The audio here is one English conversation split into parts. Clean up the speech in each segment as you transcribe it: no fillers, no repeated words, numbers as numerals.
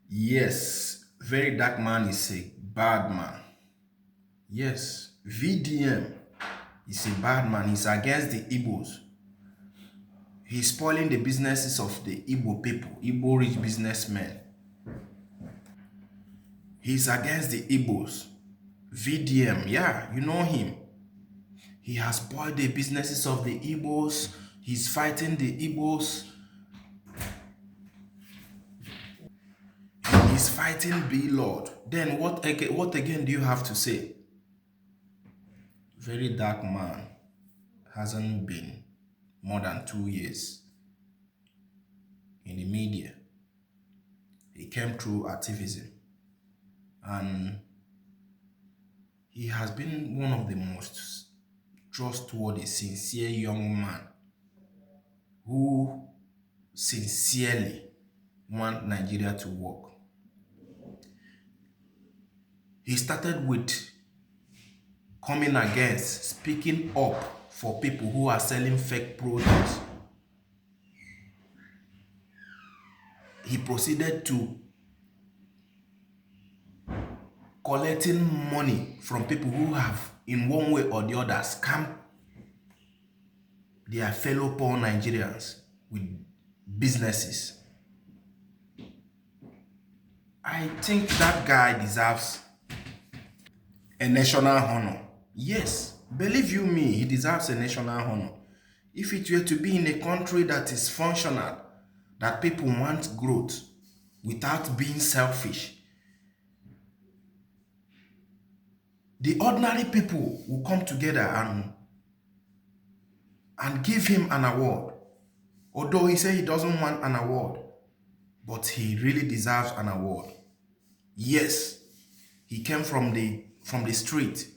Yes, Verydarkman is a bad man. Yes, VDM is a bad man. He's against the Igbos. He's spoiling the businesses of the Igbo people, Igbo rich businessmen. He's against the Igbos. VDM, yeah, you know him. He has spoiled the businesses of the Igbos. He's fighting the Igbos. He's fighting B Lord. Then what again do you have to say? Very dark man hasn't been more than 2 years in the media. He came through activism and he has been one of the most trustworthy, sincere young man who sincerely want Nigeria to work. He started with coming against, speaking up for people who are selling fake products. He proceeded to collecting money from people who have, in one way or the other, scammed their fellow poor Nigerians with businesses. I think that guy deserves a national honor. Yes, believe you me, he deserves a national honor. If it were to be in a country that is functional, that people want growth without being selfish, the ordinary people will come together and give him an award. Although he said he doesn't want an award, but he really deserves an award. Yes, he came from the street,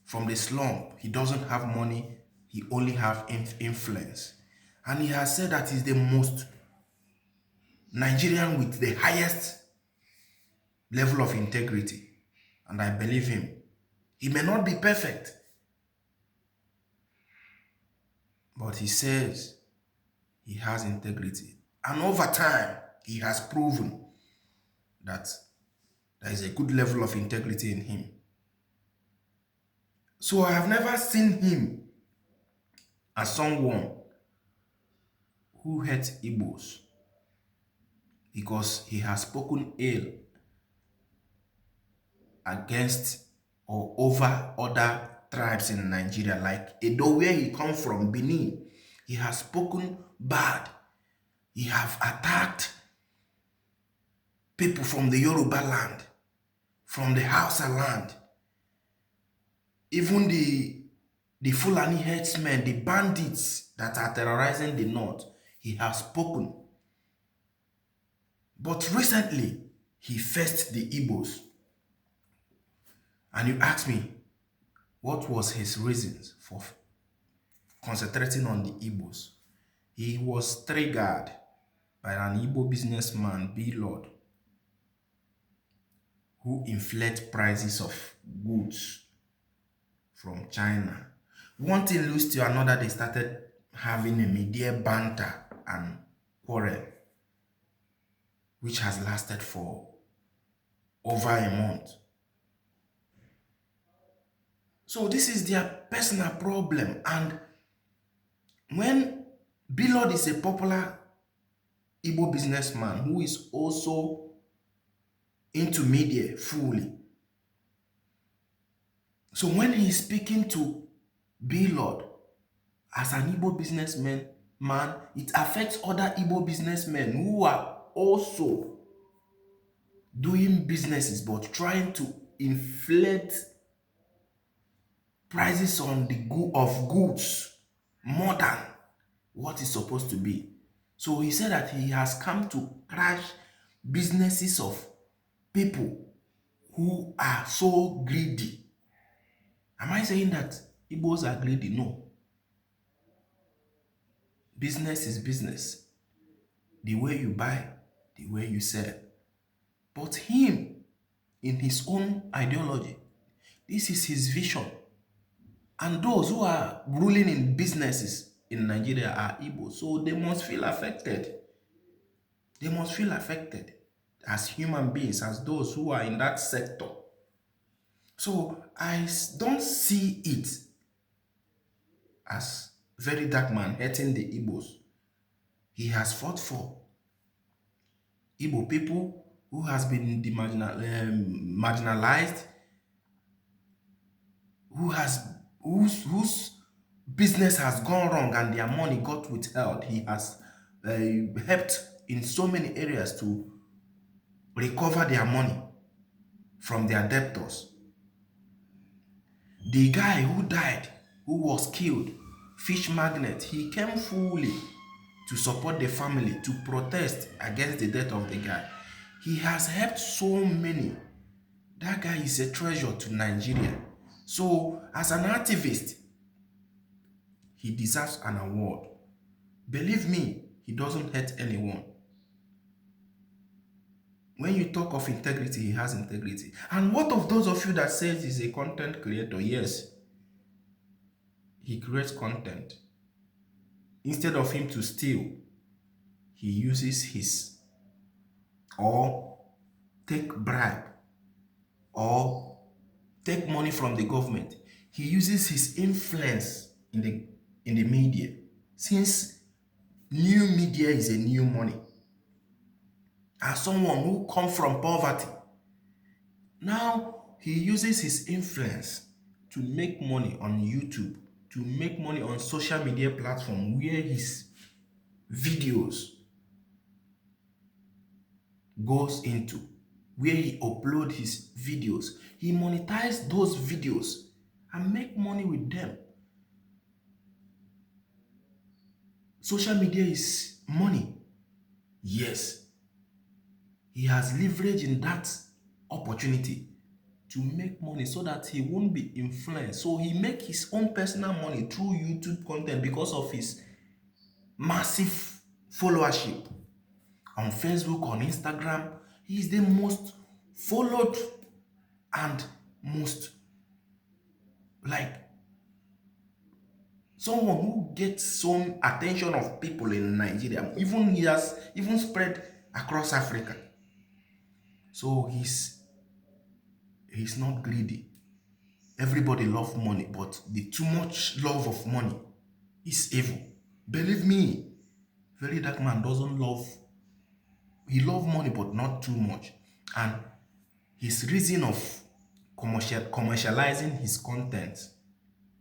from the slum. He doesn't have money, he only have influence. And he has said that he's the most Nigerian with the highest level of integrity. And I believe him. He may not be perfect, but he says he has integrity. And over time, he has proven that there is a good level of integrity in him. So I have never seen him as someone who hates Igbos because he has spoken ill against or over other tribes in Nigeria, like Edo, where he comes from, Benin. He has spoken bad. He have attacked people from the Yoruba land, from the Hausa land, even the Fulani herdsmen, the bandits that are terrorizing the north. He has spoken. But recently, he faced the Igbos. And you ask me, what was his reasons for concentrating on the Igbos? He was triggered by an Igbo businessman, B Lord, who inflate prices of goods from China. One thing leads to another, they started having a media banter and quarrel, which has lasted for over a month. So this is their personal problem. And when B Lord is a popular Igbo businessman who is also into media fully, so when he's speaking to B Lord as an Igbo businessman, it affects other Igbo businessmen who are also doing businesses but trying to inflate prices on the of goods more than what is supposed to be. So he said that he has come to crash businesses of people who are so greedy. Am I saying that Igbos are greedy? No. Business is business. The way you buy, the way you sell. But him, in his own ideology, this is his vision. And those who are ruling in businesses in Nigeria are Igbo. So they must feel affected. They must feel affected. as human beings, as those who are in that sector. So I don't see it as Verydarkman hurting the Igbos. He has fought for Igbo people who has been marginalized, whose business has gone wrong and their money got withheld. He has helped in so many areas to recover their money from their debtors. The guy who died, who was killed, fish magnet, he came fully to support the family, to protest against the death of the guy. He has helped so many. That guy is a treasure to Nigeria. So as an activist, he deserves an award. Believe me, he doesn't hurt anyone. When you talk of integrity, he has integrity. And what of those of you that says he's a content creator? Yes, he creates content. Instead of him to steal, he uses his, or take bribe, or take money from the government. He uses his influence in the media. Since new media is a new money, as someone who comes from poverty, now he uses his influence to make money on YouTube, to make money on social media platform where his videos goes into, where he upload his videos. He monetize those videos and make money with them. Social media is money. Yes, he has leverage in that opportunity to make money so that he won't be influenced. So he make his own personal money through YouTube content because of his massive followership on Facebook, on Instagram. He is the most followed and most, like, someone who gets some attention of people in Nigeria. Even he has even spread across Africa. So he's not greedy. Everybody loves money, but the too much love of money is evil. Believe me, Verydarkman doesn't love, he loves money but not too much. And his reason of commercializing his content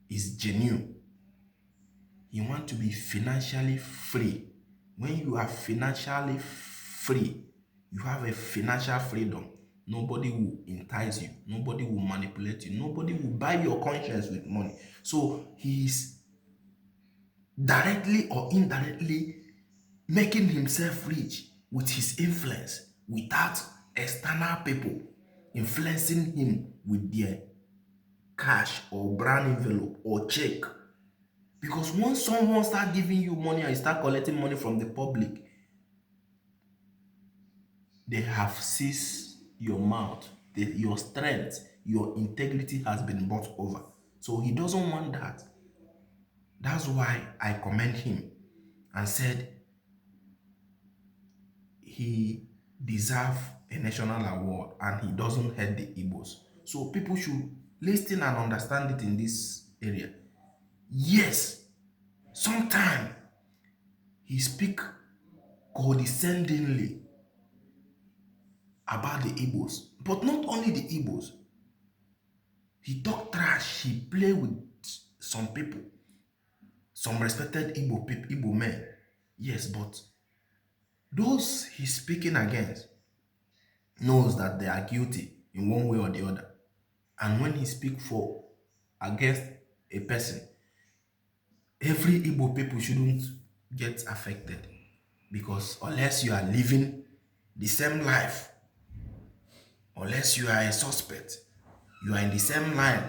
is genuine. He wants to be financially free. When you are financially free, you have a financial freedom. Nobody will entice you. Nobody will manipulate you. Nobody will buy your conscience with money. So he is directly or indirectly making himself rich with his influence without external people influencing him with their cash or brown envelope or check. Because once someone start giving you money and you start collecting money from the public, they have seized your mouth, your strength, your integrity has been bought over. So he doesn't want that. That's why I commend him and said he deserves a national award and he doesn't hurt the Igbos. So people should listen and understand it in this area. Yes, sometimes he speak condescendingly about the Igbos, but not only the Igbos. He talk trash, he play with some people, some respected Igbo men. Yes, but those he's speaking against knows that they are guilty in one way or the other. And when he speak for against a person, every Igbo people shouldn't get affected, because unless you are living the same life, unless you are a suspect, you are in the same line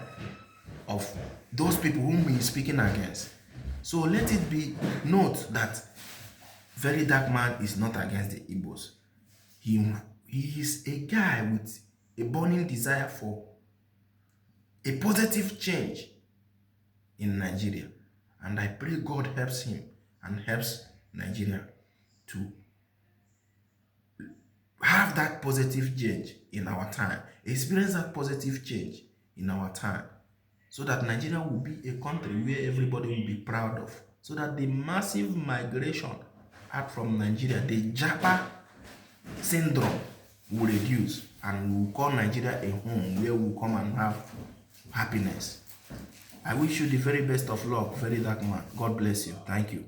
of those people whom he is speaking against. So let it be note that Verydarkman is not against the Igbos. He is a guy with a burning desire for a positive change in Nigeria. And I pray God helps him and helps Nigeria to have that positive change in our time, experience that positive change in our time, so that Nigeria will be a country where everybody will be proud of, so that the massive migration out from Nigeria, the Japa syndrome, will reduce, and we will call Nigeria a home where we will come and have happiness. I wish you the very best of luck, Verydarkman. God bless you. Thank you.